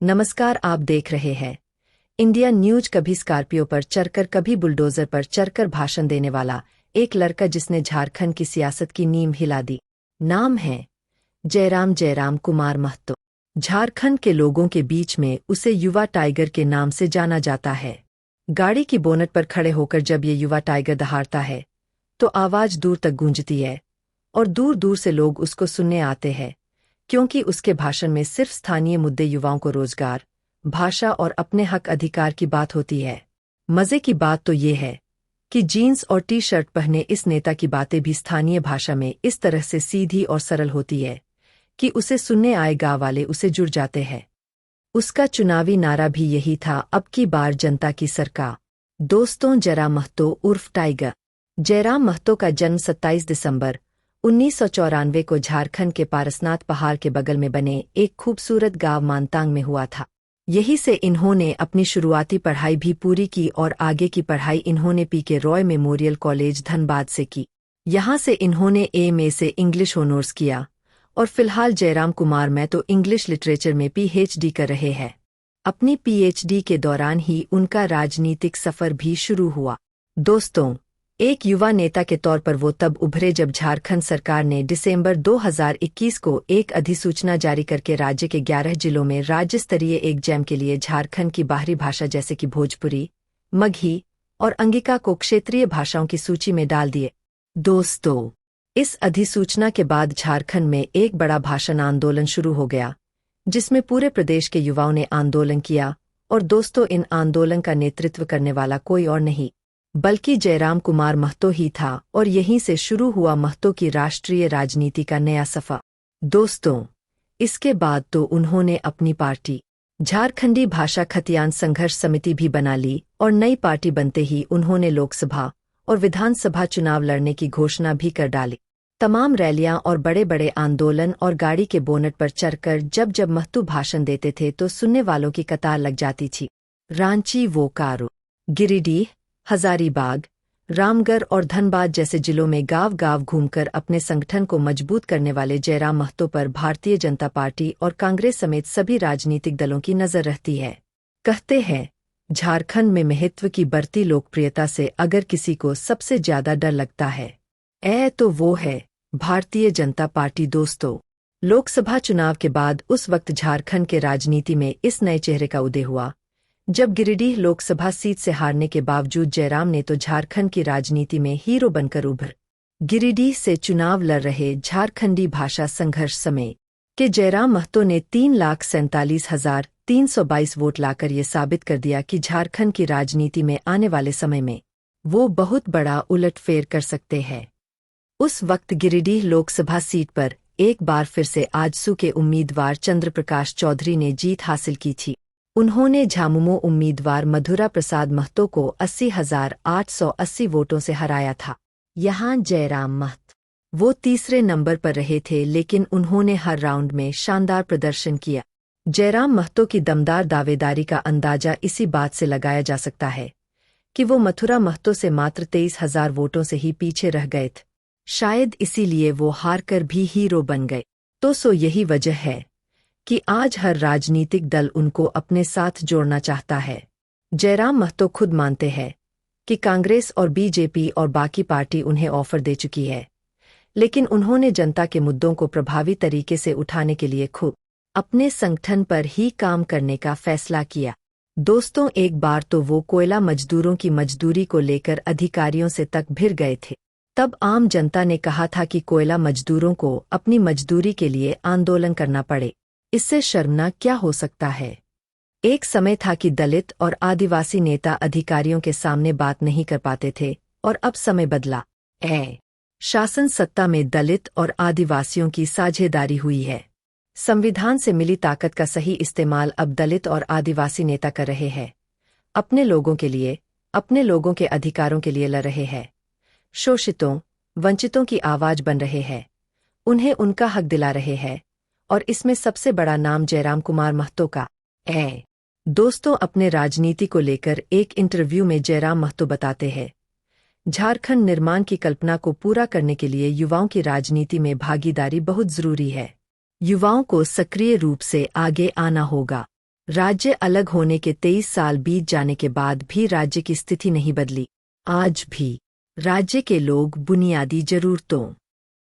नमस्कार, आप देख रहे हैं इंडिया न्यूज। कभी स्कॉर्पियो पर चढ़कर कभी बुलडोजर पर चढ़कर भाषण देने वाला एक लड़का जिसने झारखंड की सियासत की नींव हिला दी। नाम है जयराम कुमार महतो। झारखंड के लोगों के बीच में उसे युवा टाइगर के नाम से जाना जाता है। गाड़ी की बोनट पर खड़े होकर जब ये युवा टाइगर दहाड़ता है तो आवाज दूर तक गूंजती है और दूर दूर से लोग उसको सुनने आते हैं, क्योंकि उसके भाषण में सिर्फ स्थानीय मुद्दे, युवाओं को रोजगार, भाषा और अपने हक अधिकार की बात होती है। मजे की बात तो ये है कि जीन्स और टी शर्ट पहने इस नेता की बातें भी स्थानीय भाषा में इस तरह से सीधी और सरल होती है कि उसे सुनने आए गाँव वाले उसे जुड़ जाते हैं। उसका चुनावी नारा भी यही था, अब की बार जनता की सरकार। दोस्तों, जयराम महतो उर्फ टाइगर। जयराम महतो का जन्म 27 दिसंबर 1994 को झारखंड के पारसनाथ पहाड़ के बगल में बने एक खूबसूरत गांव मानतांग में हुआ था। यहीं से इन्होंने अपनी शुरुआती पढ़ाई भी पूरी की और आगे की पढ़ाई इन्होंने पीके रॉय मेमोरियल कॉलेज धनबाद से की। यहां से इन्होंने एमए से इंग्लिश ऑनर्स किया और फिलहाल जयराम कुमार महतो इंग्लिश लिटरेचर में पीएचडी कर रहे हैं। अपनी पीएचडी के दौरान ही उनका राजनीतिक सफर भी शुरू हुआ। दोस्तों, एक युवा नेता के तौर पर वो तब उभरे जब झारखंड सरकार ने दिसंबर 2021 को एक अधिसूचना जारी करके राज्य के 11 जिलों में राज्य स्तरीय एग्जाम के लिए झारखंड की बाहरी भाषा जैसे कि भोजपुरी, मगही और अंगिका को क्षेत्रीय भाषाओं की सूची में डाल दिए। दोस्तों, इस अधिसूचना के बाद झारखंड में एक बड़ा भाषण आंदोलन शुरू हो गया, जिसमें पूरे प्रदेश के युवाओं ने आंदोलन किया। और दोस्तों, इन आंदोलन का नेतृत्व करने वाला कोई और नहीं बल्कि जयराम कुमार महतो ही था और यहीं से शुरू हुआ महतो की राष्ट्रीय राजनीति का नया सफर। दोस्तों, इसके बाद तो उन्होंने अपनी पार्टी झारखंडी भाषा खतियान संघर्ष समिति भी बना ली और नई पार्टी बनते ही उन्होंने लोकसभा और विधानसभा चुनाव लड़ने की घोषणा भी कर डाली। तमाम रैलियां और बड़े बड़े आंदोलन और गाड़ी के बोनट पर चढ़कर जब महतो भाषण देते थे तो सुनने वालों की कतार लग जाती थी। रांची, बोकारो, गिरिडीह, हजारीबाग, रामगढ़ और धनबाद जैसे जिलों में गांव गांव घूमकर अपने संगठन को मजबूत करने वाले जयराम महतो पर भारतीय जनता पार्टी और कांग्रेस समेत सभी राजनीतिक दलों की नजर रहती है। कहते हैं, झारखंड में महत्व की बढ़ती लोकप्रियता से अगर किसी को सबसे ज्यादा डर लगता है तो वो है भारतीय जनता पार्टी। दोस्तों, लोकसभा चुनाव के बाद उस वक्त झारखंड के राजनीति में इस नए चेहरे का उदय हुआ, जब गिरिडीह लोकसभा सीट से हारने के बावजूद जयराम ने तो झारखंड की राजनीति में हीरो बनकर उभर। गिरिडीह से चुनाव लड़ रहे झारखंडी भाषा संघर्ष समय के जयराम महतो ने 3,47,322 वोट लाकर ये साबित कर दिया कि झारखंड की राजनीति में आने वाले समय में वो बहुत बड़ा उलटफेर कर सकते हैं। उस वक्त गिरिडीह लोकसभा सीट पर एक बार फिर से आजसू के उम्मीदवार चंद्रप्रकाश चौधरी ने जीत हासिल की थी। उन्होंने झामुमो उम्मीदवार मधुरा प्रसाद महतो को 80,880 वोटों से हराया था। यहाँ जयराम महतो वो तीसरे नंबर पर रहे थे, लेकिन उन्होंने हर राउंड में शानदार प्रदर्शन किया। जयराम महतो की दमदार दावेदारी का अंदाजा इसी बात से लगाया जा सकता है कि वो मथुरा महतो से मात्र 23,000 वोटों से ही पीछे रह गए थे। शायद इसीलिए वो हारकर भी हीरो बन गए। तो यही वजह है कि आज हर राजनीतिक दल उनको अपने साथ जोड़ना चाहता है। जयराम महतो खुद मानते हैं कि कांग्रेस और बीजेपी और बाकी पार्टी उन्हें ऑफर दे चुकी है, लेकिन उन्होंने जनता के मुद्दों को प्रभावी तरीके से उठाने के लिए खुद अपने संगठन पर ही काम करने का फैसला किया। दोस्तों, एक बार तो वो कोयला मजदूरों की मजदूरी को लेकर अधिकारियों से तक भिड़ गए थे। तब आम जनता ने कहा था कि कोयला मजदूरों को अपनी मजदूरी के लिए आंदोलन करना पड़े। इससे शर्मनाक क्या हो सकता है। एक समय था कि दलित और आदिवासी नेता अधिकारियों के सामने बात नहीं कर पाते थे और अब समय बदला। शासन सत्ता में दलित और आदिवासियों की साझेदारी हुई है। संविधान से मिली ताकत का सही इस्तेमाल अब दलित और आदिवासी नेता कर रहे हैं। अपने लोगों के लिए, अपने लोगों के अधिकारों के लिए लड़ रहे हैं। शोषितों, वंचितों की आवाज बन रहे हैं, उन्हें उनका हक दिला रहे हैं, और इसमें सबसे बड़ा नाम जयराम कुमार महतो का है। दोस्तों, अपने राजनीति को लेकर एक इंटरव्यू में जयराम महतो बताते हैं, झारखंड निर्माण की कल्पना को पूरा करने के लिए युवाओं की राजनीति में भागीदारी बहुत जरूरी है। युवाओं को सक्रिय रूप से आगे आना होगा। राज्य अलग होने के 23 साल बीत जाने के बाद भी राज्य की स्थिति नहीं बदली। आज भी राज्य के लोग बुनियादी जरूरतों